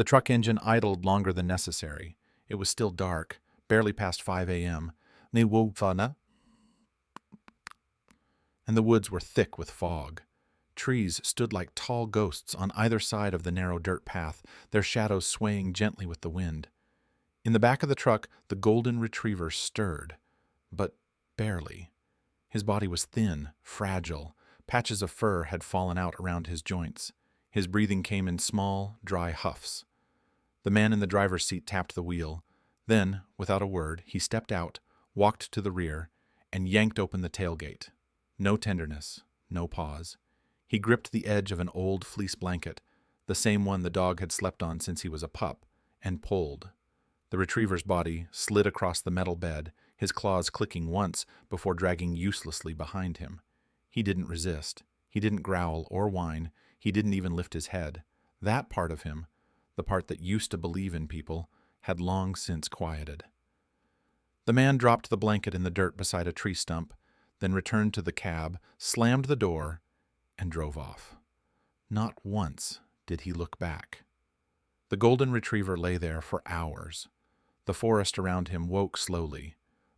The truck engine idled longer than necessary. It was still dark, barely past 5 a.m. And the woods were thick with fog. Trees stood like tall ghosts on either side of the narrow dirt path, their shadows swaying gently with the wind. In the back of the truck, the golden retriever stirred, but barely. His body was thin, fragile. Patches of fur had fallen out around his joints. His breathing came in small, dry huffs. The man in the driver's seat tapped the wheel. Then, without a word, he stepped out, walked to the rear, and yanked open the tailgate. No tenderness, no pause. He gripped the edge of an old fleece blanket, the same one the dog had slept on since he was a pup, and pulled. The retriever's body slid across the metal bed, his claws clicking once before dragging uselessly behind him. He didn't resist. He didn't growl or whine. He didn't even lift his head. That part of him, the part that used to believe in people, had long since quieted. The man dropped the blanket in the dirt beside a tree stump, then returned to the cab, slammed the door, and drove off. Not once did he look back. The golden retriever lay there for hours. The forest around him woke slowly,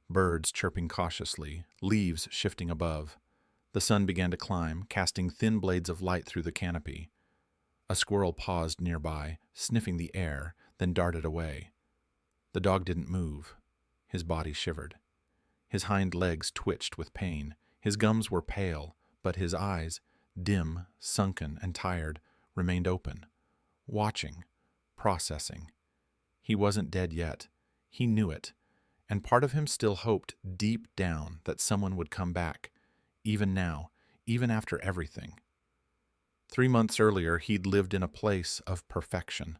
birds chirping cautiously, leaves shifting above. The sun began to climb, casting thin blades of light through the canopy. A squirrel paused nearby, sniffing the air, then darted away. The dog didn't move. His body shivered. His hind legs twitched with pain. His gums were pale, but his eyes, dim, sunken, and tired, remained open, watching, processing. He wasn't dead yet. He knew it, and part of him still hoped deep down that someone would come back, even now, even after everything. 3 months earlier, he'd lived in a place of perfection.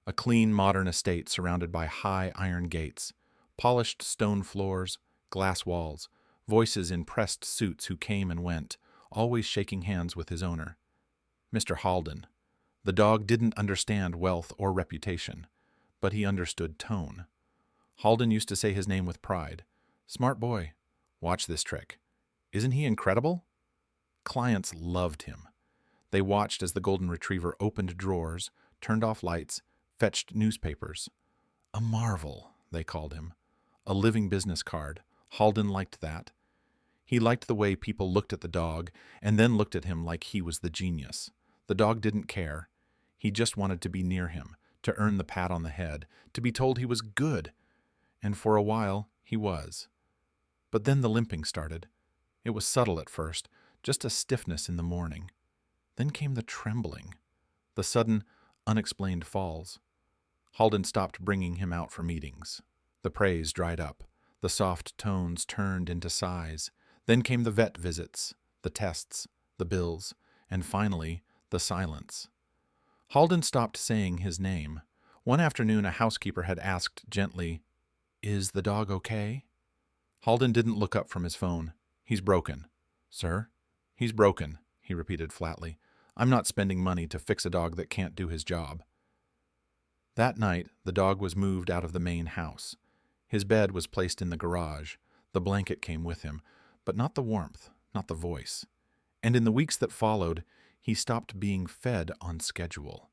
A clean, modern estate surrounded by high iron gates, polished stone floors, glass walls, voices in pressed suits who came and went, always shaking hands with his owner. Mr. Halden. The dog didn't understand wealth or reputation, but he understood tone. Halden used to say his name with pride. Smart boy. Watch this trick. Isn't he incredible? Clients loved him. They watched as the golden retriever opened drawers, turned off lights, fetched newspapers. A marvel, they called him. A living business card. Halden liked that. He liked the way people looked at the dog and then looked at him like he was the genius. The dog didn't care. He just wanted to be near him, to earn the pat on the head, to be told he was good. And for a while, he was. But then the limping started. It was subtle at first, just a stiffness in the morning. Then came the trembling, the sudden, unexplained falls. Halden stopped bringing him out for meetings. The praise dried up. The soft tones turned into sighs. Then came the vet visits, the tests, the bills, and finally, the silence. Halden stopped saying his name. One afternoon, a housekeeper had asked gently, "Is the dog okay?" Halden didn't look up from his phone. "He's broken." "Sir?" "He's broken," he repeated flatly. "I'm not spending money to fix a dog that can't do his job." That night, the dog was moved out of the main house. His bed was placed in the garage. The blanket came with him, but not the warmth, not the voice. And in the weeks that followed, he stopped being fed on schedule.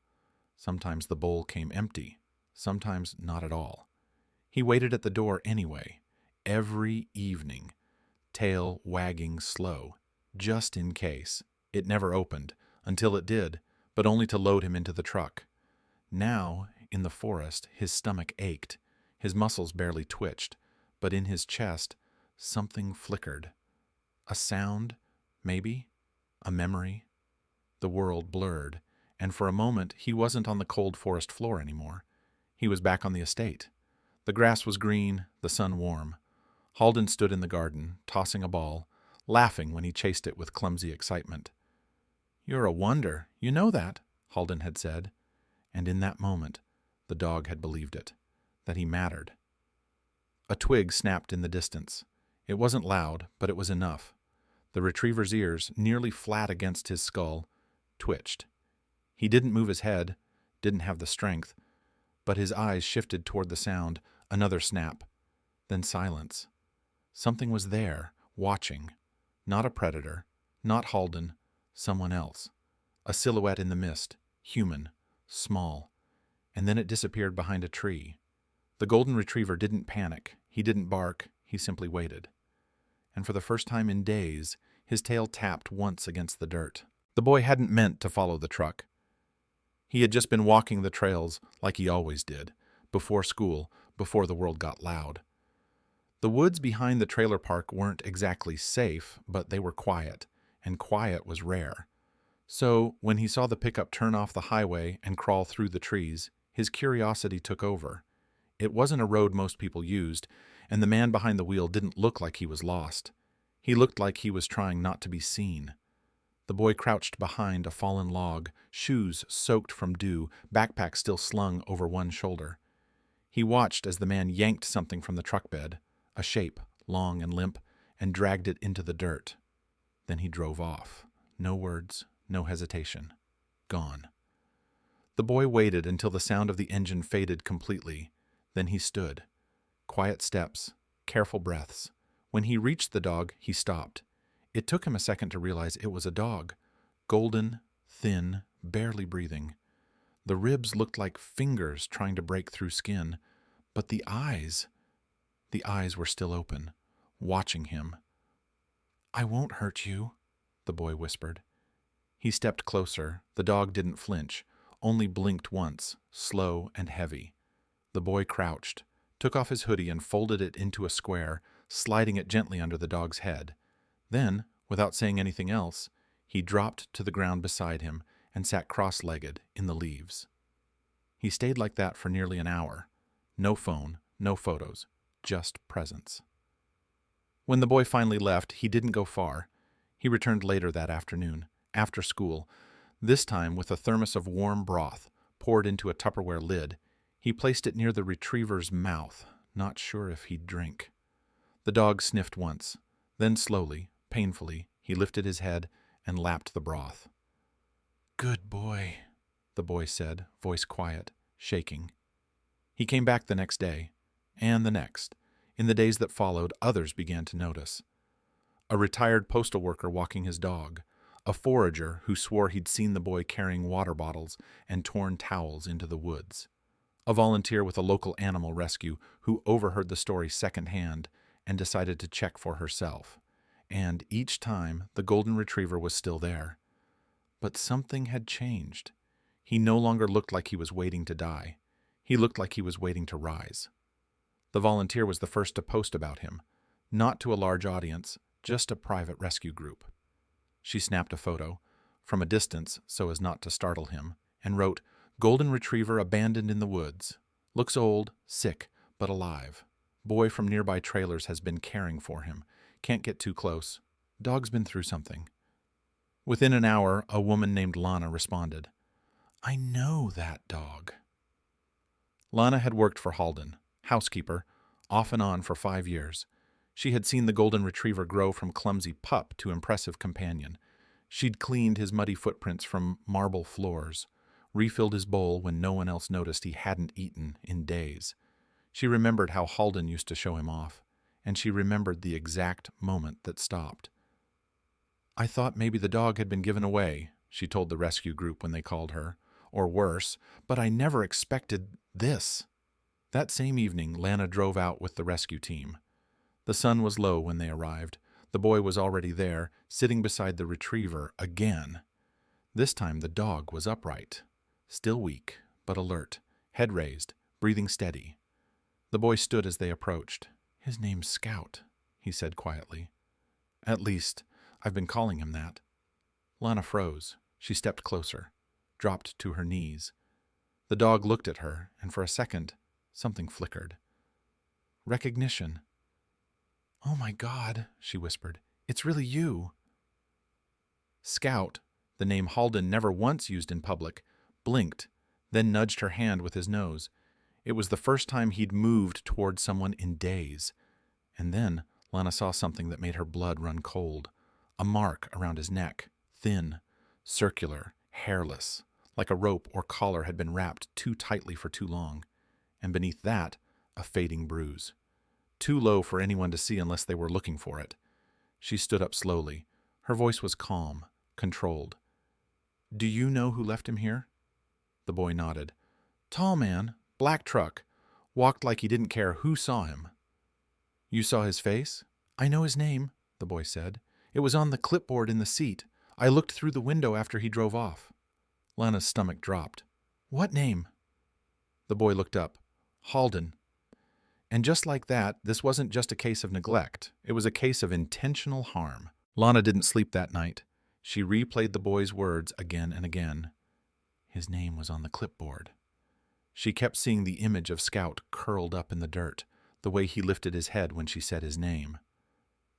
Sometimes the bowl came empty, sometimes not at all. He waited at the door anyway, every evening, tail wagging slow, just in case. It never opened, until it did, but only to load him into the truck. Now, in the forest, his stomach ached. His muscles barely twitched, but in his chest, something flickered. A sound, maybe? A memory? The world blurred, and for a moment he wasn't on the cold forest floor anymore. He was back on the estate. The grass was green, the sun warm. Halden stood in the garden, tossing a ball, laughing when he chased it with clumsy excitement. "You're a wonder, you know that," Halden had said. And in that moment, the dog had believed it, that he mattered. A twig snapped in the distance. It wasn't loud, but it was enough. The retriever's ears, nearly flat against his skull, twitched. He didn't move his head, didn't have the strength, but his eyes shifted toward the sound. Another snap. Then silence. Something was there, watching. Not a predator, not Halden, someone else. A silhouette in the mist, human, small. and then it disappeared behind a tree. The golden retriever didn't panic. He didn't bark. He simply waited. And for the first time in days, his tail tapped once against the dirt. The boy hadn't meant to follow the truck. He had just been walking the trails like he always did, before school, before the world got loud. The woods behind the trailer park weren't exactly safe, but they were quiet, and quiet was rare. So, when he saw the pickup turn off the highway and crawl through the trees, his curiosity took over. It wasn't a road most people used, and the man behind the wheel didn't look like he was lost. He looked like he was trying not to be seen. The boy crouched behind a fallen log, shoes soaked from dew, backpack still slung over one shoulder. He watched as the man yanked something from the truck bed, a shape, long and limp, and dragged it into the dirt. Then he drove off. No words, no hesitation. Gone. The boy waited until the sound of the engine faded completely. Then he stood. Quiet steps, careful breaths. When he reached the dog, he stopped. It took him a second to realize it was a dog. Golden, thin, barely breathing. The ribs looked like fingers trying to break through skin. But the eyes were still open, watching him. "I won't hurt you," the boy whispered. He stepped closer. The dog didn't flinch, only blinked once, slow and heavy. The boy crouched, took off his hoodie and folded it into a square, sliding it gently under the dog's head. Then, without saying anything else, he dropped to the ground beside him and sat cross-legged in the leaves. He stayed like that for nearly an hour. No phone, no photos, just presence. When the boy finally left, he didn't go far. He returned later that afternoon, after school, this time with a thermos of warm broth poured into a Tupperware lid. He placed it near the retriever's mouth, not sure if he'd drink. The dog sniffed once. Then slowly, painfully, he lifted his head and lapped the broth. "Good boy," the boy said, voice quiet, shaking. He came back the next day, and the next. In the days that followed, others began to notice. A retired postal worker walking his dog, a forager who swore he'd seen the boy carrying water bottles and torn towels into the woods, a volunteer with a local animal rescue who overheard the story secondhand and decided to check for herself. And each time, the golden retriever was still there. But something had changed. He no longer looked like he was waiting to die. He looked like he was waiting to rise. The volunteer was the first to post about him, not to a large audience, just a private rescue group. She snapped a photo, from a distance so as not to startle him, and wrote, "Golden retriever abandoned in the woods. Looks old, sick, but alive. Boy from nearby trailers has been caring for him. Can't get too close. Dog's been through something." Within an hour, a woman named Lana responded. "I know that dog." Lana had worked for Halden, housekeeper, off and on for 5 years. She had seen the golden retriever grow from clumsy pup to impressive companion. She'd cleaned his muddy footprints from marble floors, refilled his bowl when no one else noticed he hadn't eaten in days. She remembered how Halden used to show him off, and she remembered the exact moment that stopped. "I thought maybe the dog had been given away," she told the rescue group when they called her, "or worse, but I never expected this." That same evening, Lana drove out with the rescue team. The sun was low when they arrived. The boy was already there, sitting beside the retriever again. This time the dog was upright, still weak, but alert, head raised, breathing steady. The boy stood as they approached. "His name's Scout," he said quietly. "At least, I've been calling him that." Lana froze. She stepped closer, dropped to her knees. The dog looked at her, and for a second, something flickered. Recognition. "Oh my God," she whispered. "It's really you." Scout, the name Halden never once used in public, blinked, then nudged her hand with his nose. It was the first time he'd moved toward someone in days. And then Lana saw something that made her blood run cold. A mark around his neck, thin, circular, hairless, like a rope or collar had been wrapped too tightly for too long. And beneath that, a fading bruise. Too low for anyone to see unless they were looking for it. She stood up slowly. Her voice was calm, controlled. "Do you know who left him here?" The boy nodded. Tall man, black truck, walked like he didn't care who saw him. You saw his face? I know his name, the boy said. It was on the clipboard in the seat. I looked through the window after he drove off. Lana's stomach dropped. What name? The boy looked up. Halden. And just like that, this wasn't just a case of neglect. It was a case of intentional harm. Lana didn't sleep that night. She replayed the boy's words again and again. His name was on the clipboard. She kept seeing the image of Scout curled up in the dirt, the way he lifted his head when she said his name.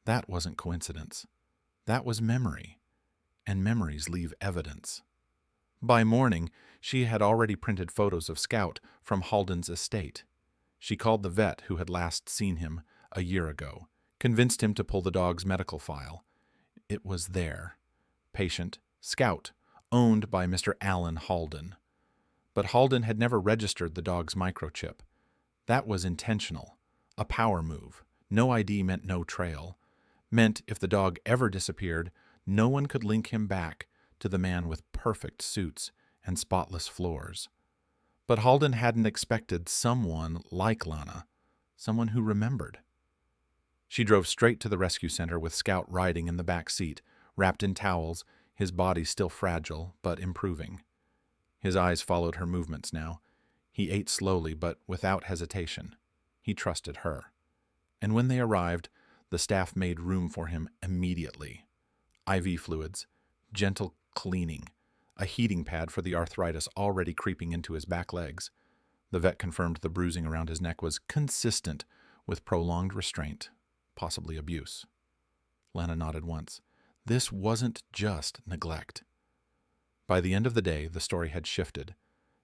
That wasn't coincidence. That was memory. And memories leave evidence. By morning, she had already printed photos of Scout from Halden's estate. She called the vet who had last seen him a year ago, convinced him to pull the dog's medical file. It was there. Patient, Scout, owned by Mr. Alan Halden. But Halden had never registered the dog's microchip. That was intentional, a power move. No ID meant no trail. Meant if the dog ever disappeared, no one could link him back to the man with perfect suits and spotless floors. But Halden hadn't expected someone like Lana, someone who remembered. She drove straight to the rescue center with Scout riding in the back seat, wrapped in towels, his body still fragile but improving. His eyes followed her movements now. He ate slowly but without hesitation. He trusted her. And when they arrived, the staff made room for him immediately. IV fluids, gentle cleaning, a heating pad for the arthritis already creeping into his back legs. The vet confirmed the bruising around his neck was consistent with prolonged restraint, possibly abuse. Lana nodded once. This wasn't just neglect. By the end of the day, the story had shifted.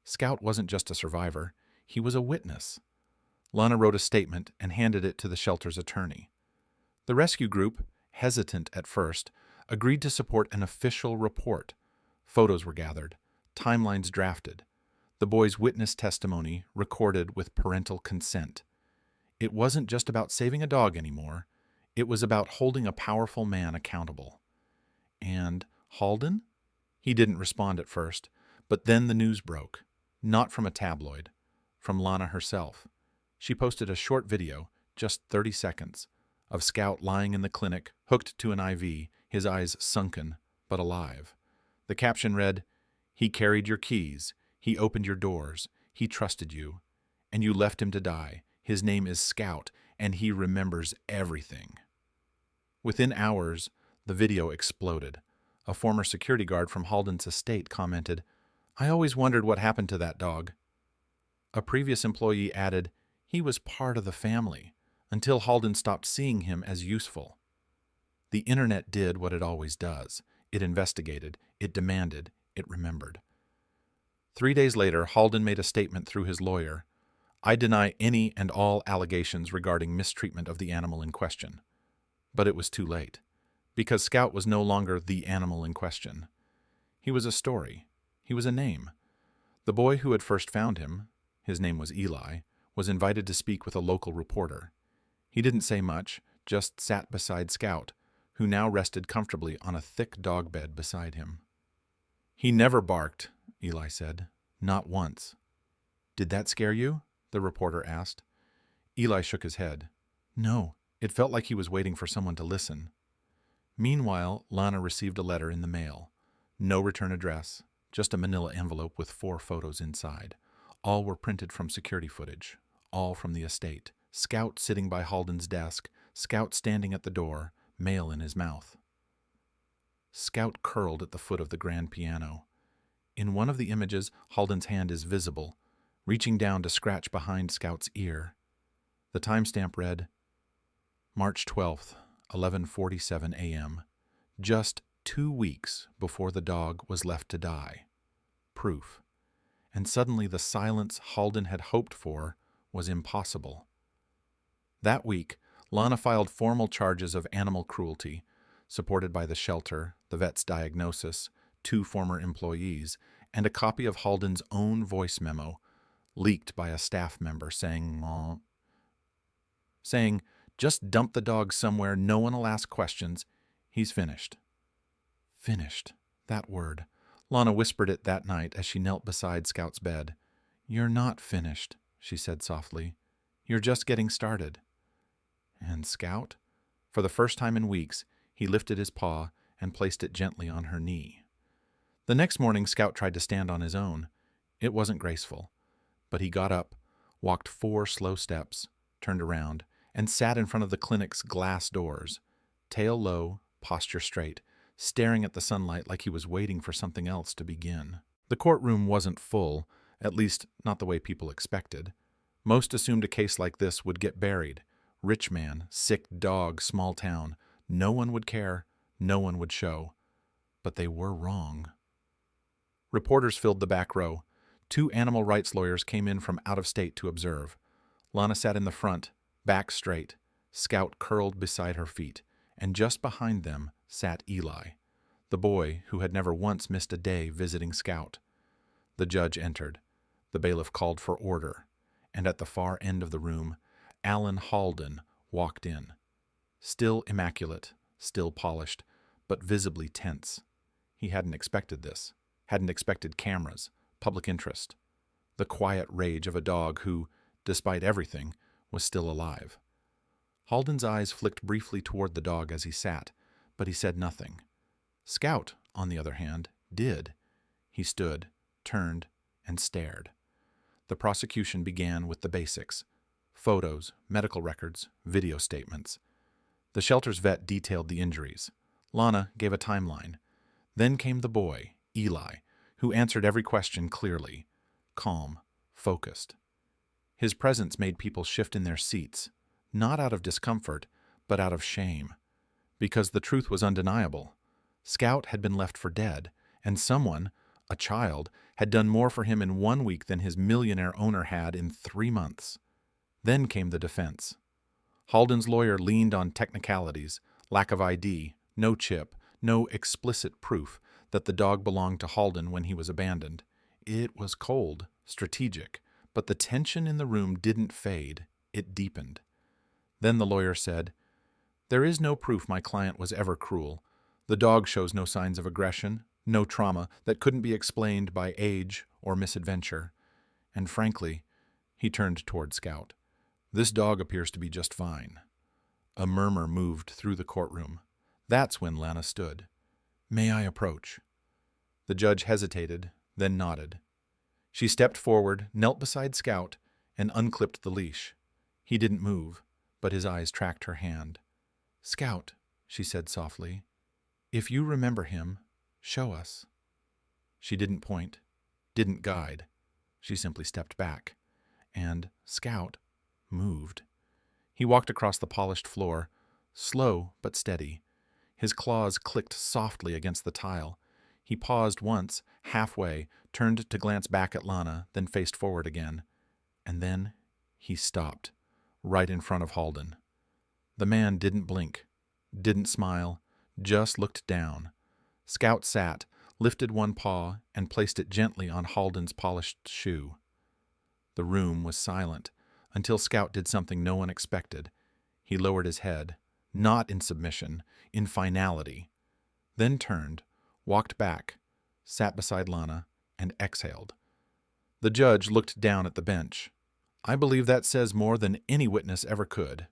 Scout wasn't just a survivor, he was a witness. Lana wrote a statement and handed it to the shelter's attorney. The rescue group, hesitant at first, agreed to support an official report. Photos were gathered, timelines drafted, the boy's witness testimony recorded with parental consent. It wasn't just about saving a dog anymore. It was about holding a powerful man accountable. And Halden? He didn't respond at first, but then the news broke. Not from a tabloid, from Lana herself. She posted a short video, just 30 seconds, of Scout lying in the clinic, hooked to an IV, his eyes sunken, but alive. The caption read, "He carried your keys, he opened your doors, he trusted you, and you left him to die. His name is Scout, and he remembers everything." Within hours, the video exploded. A former security guard from Halden's estate commented, "I always wondered what happened to that dog." A previous employee added, "He was part of the family, until Halden stopped seeing him as useful." The internet did what it always does. It investigated, it demanded, it remembered. 3 days later, Halden made a statement through his lawyer. "I deny any and all allegations regarding mistreatment of the animal in question." But it was too late, because Scout was no longer the animal in question. He was a story. He was a name. The boy who had first found him, his name was Eli, was invited to speak with a local reporter. He didn't say much, just sat beside Scout, who now rested comfortably on a thick dog bed beside him. "He never barked," Eli said. "Not once." "Did that scare you?" the reporter asked. Eli shook his head. "No, it felt like he was waiting for someone to listen." Meanwhile, Lana received a letter in the mail. No return address, just a manila envelope with 4 photos inside. All were printed from security footage, all from the estate. Scout sitting by Halden's desk, Scout standing at the door, mail in his mouth. Scout curled at the foot of the grand piano. In one of the images, Halden's hand is visible, reaching down to scratch behind Scout's ear. The timestamp read, March 12th, 11:47 a.m., just 2 weeks before the dog was left to die. Proof. And suddenly the silence Halden had hoped for was impossible. That week, Lana filed formal charges of animal cruelty, supported by the shelter, the vet's diagnosis, 2 former employees, and a copy of Halden's own voice memo, leaked by a staff member saying, "Just dump the dog somewhere, no one will ask questions. He's finished." Finished. That word. Lana whispered it that night as she knelt beside Scout's bed. "You're not finished," she said softly. "You're just getting started." And Scout? For the first time in weeks, he lifted his paw and placed it gently on her knee. The next morning, Scout tried to stand on his own. It wasn't graceful, but he got up, walked 4 slow steps, turned around, and sat in front of the clinic's glass doors, tail low, posture straight, staring at the sunlight like he was waiting for something else to begin. The courtroom wasn't full, at least not the way people expected. Most assumed a case like this would get buried. Rich man, sick dog, small town. No one would care, no one would show. But they were wrong. Reporters filled the back row. 2 animal rights lawyers came in from out of state to observe. Lana sat in the front, back straight, Scout curled beside her feet, and just behind them sat Eli, the boy who had never once missed a day visiting Scout. The judge entered. The bailiff called for order, and at the far end of the room, Alan Halden walked in. Still immaculate, still polished, but visibly tense. He hadn't expected this, hadn't expected cameras, public interest, the quiet rage of a dog who, despite everything, was still alive. Halden's eyes flicked briefly toward the dog as he sat, but he said nothing. Scout, on the other hand, did. He stood, turned, and stared. The prosecution began with the basics: photos, medical records, video statements. The shelter's vet detailed the injuries. Lana gave a timeline. Then came the boy, Eli, who answered every question clearly, calm, focused. His presence made people shift in their seats, not out of discomfort, but out of shame, because the truth was undeniable. Scout had been left for dead, and someone, a child, had done more for him in 1 week than his millionaire owner had in 3 months. Then came the defense. Halden's lawyer leaned on technicalities, lack of ID, no chip, no explicit proof that the dog belonged to Halden when he was abandoned. It was cold, strategic, but the tension in the room didn't fade, it deepened. Then the lawyer said, "There is no proof my client was ever cruel. The dog shows no signs of aggression, no trauma that couldn't be explained by age or misadventure. And frankly," he turned toward Scout, "this dog appears to be just fine." A murmur moved through the courtroom. That's when Lana stood. "May I approach?" The judge hesitated, then nodded. She stepped forward, knelt beside Scout, and unclipped the leash. He didn't move, but his eyes tracked her hand. "Scout," she said softly, "if you remember him, show us." She didn't point, didn't guide. She simply stepped back, and Scout moved. He walked across the polished floor, slow but steady. His claws clicked softly against the tile. He paused once, halfway, turned to glance back at Lana, then faced forward again. And then he stopped, right in front of Halden. The man didn't blink, didn't smile, just looked down. Scout sat, lifted one paw, and placed it gently on Halden's polished shoe. The room was silent, until Scout did something no one expected. He lowered his head, not in submission, in finality, then turned, walked back, sat beside Lana, and exhaled. The judge looked down at the bench. "I believe that says more than any witness ever could."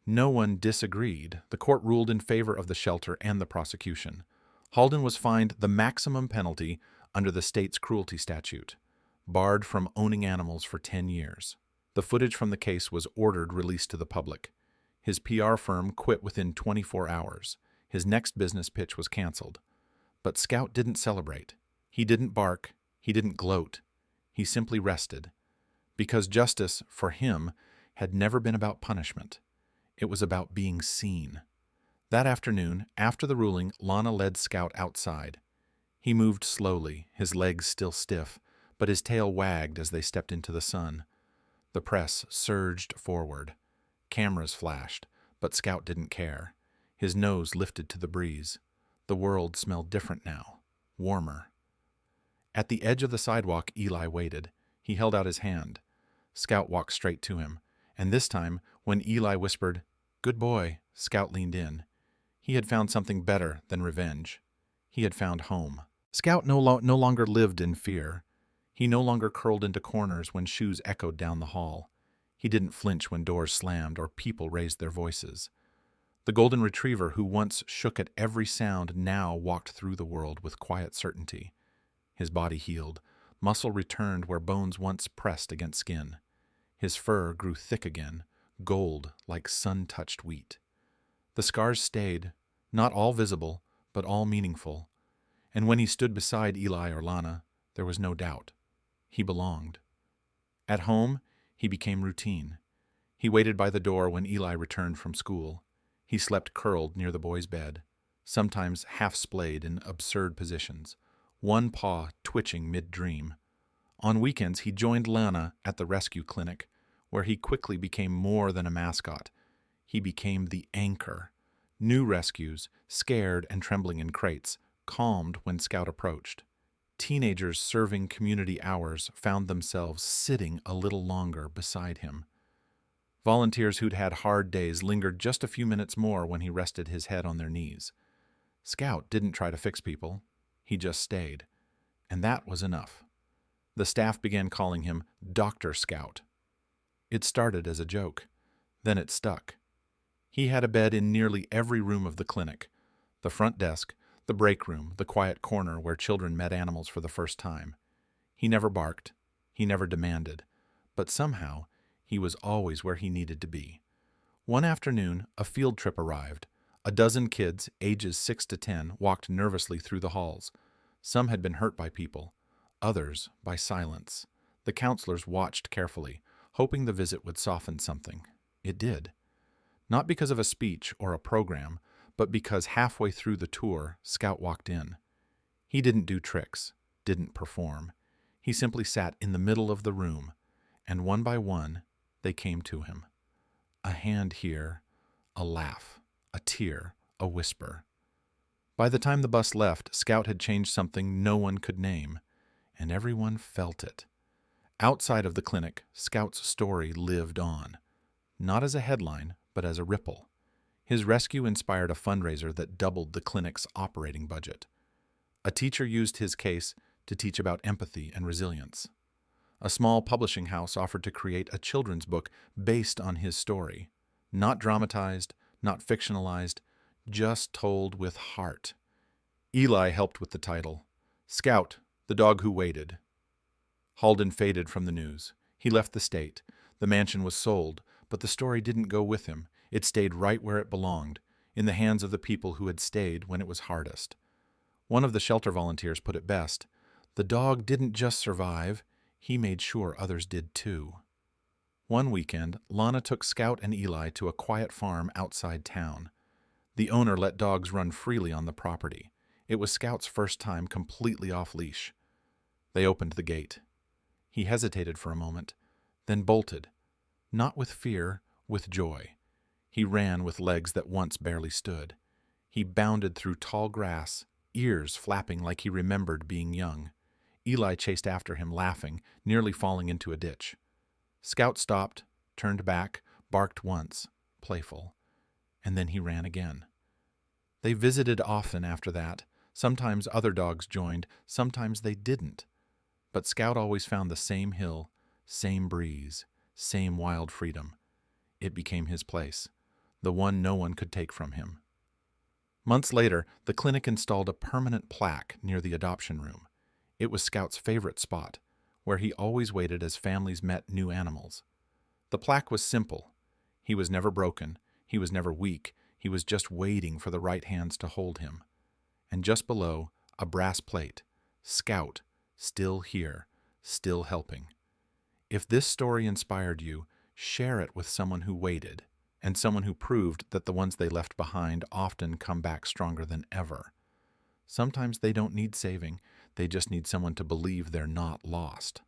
No one disagreed. The court ruled in favor of the shelter and the prosecution. Halden was fined the maximum penalty under the state's cruelty statute, barred from owning animals for 10 years. The footage from the case was ordered released to the public. His PR firm quit within 24 hours. His next business pitch was canceled. But Scout didn't celebrate. He didn't bark. He didn't gloat. He simply rested. Because justice, for him, had never been about punishment. It was about being seen. That afternoon, after the ruling, Lana led Scout outside. He moved slowly, his legs still stiff, but his tail wagged as they stepped into the sun. The press surged forward. Cameras flashed, but Scout didn't care. His nose lifted to the breeze. The world smelled different now, warmer. At the edge of the sidewalk, Eli waited. He held out his hand. Scout walked straight to him, and this time, when Eli whispered, "Good boy," Scout leaned in. He had found something better than revenge. He had found home. Scout no longer lived in fear. He no longer curled into corners when shoes echoed down the hall. He didn't flinch when doors slammed or people raised their voices. The golden retriever who once shook at every sound now walked through the world with quiet certainty. His body healed. Muscle returned where bones once pressed against skin. His fur grew thick again, gold like sun-touched wheat. The scars stayed, not all visible, but all meaningful. And when he stood beside Eli or Lana, there was no doubt. He belonged. At home, he became routine. He waited by the door when Eli returned from school. He slept curled near the boy's bed, sometimes half-splayed in absurd positions, one paw twitching mid-dream. On weekends, he joined Lana at the rescue clinic, where he quickly became more than a mascot. He became the anchor. New rescues, scared and trembling in crates, calmed when Scout approached. Teenagers serving community hours found themselves sitting a little longer beside him. Volunteers who'd had hard days lingered just a few minutes more when he rested his head on their knees. Scout didn't try to fix people. He just stayed. And that was enough. The staff began calling him Dr. Scout. It started as a joke. Then it stuck. He had a bed in nearly every room of the clinic. The front desk, the break room, the quiet corner where children met animals for the first time. He never barked. He never demanded. But somehow, he was always where he needed to be. One afternoon, a field trip arrived. A dozen kids, ages 6 to 10, walked nervously through the halls. Some had been hurt by people, others by silence. The counselors watched carefully, hoping the visit would soften something. It did. Not because of a speech or a program, but because halfway through the tour, Scout walked in. He didn't do tricks, didn't perform. He simply sat in the middle of the room, and one by one, they came to him. A hand here, a laugh, a tear, a whisper. By the time the bus left, Scout had changed something no one could name, and everyone felt it. Outside of the clinic, Scout's story lived on, not as a headline, but as a ripple. His rescue inspired a fundraiser that doubled the clinic's operating budget. A teacher used his case to teach about empathy and resilience. A small publishing house offered to create a children's book based on his story. Not dramatized, not fictionalized, just told with heart. Eli helped with the title, Scout, the Dog Who Waited. Halden faded from the news. He left the state. The mansion was sold, but the story didn't go with him. It stayed right where it belonged, in the hands of the people who had stayed when it was hardest. One of the shelter volunteers put it best. The dog didn't just survive, he made sure others did too. One weekend, Lana took Scout and Eli to a quiet farm outside town. The owner let dogs run freely on the property. It was Scout's first time completely off-leash. They opened the gate. He hesitated for a moment, then bolted. Not with fear, with joy. He ran with legs that once barely stood. He bounded through tall grass, ears flapping like he remembered being young. Eli chased after him, laughing, nearly falling into a ditch. Scout stopped, turned back, barked once, playful, and then he ran again. They visited often after that. Sometimes other dogs joined, sometimes they didn't. But Scout always found the same hill, same breeze, same wild freedom. It became his place, the one no one could take from him. Months later, the clinic installed a permanent plaque near the adoption room. It was Scout's favorite spot, where he always waited as families met new animals. The plaque was simple. He was never broken. He was never weak. He was just waiting for the right hands to hold him. And just below, a brass plate, Scout, still here, still helping. If this story inspired you, share it with someone who waited, and someone who proved that the ones they left behind often come back stronger than ever. Sometimes they don't need saving, they just need someone to believe they're not lost.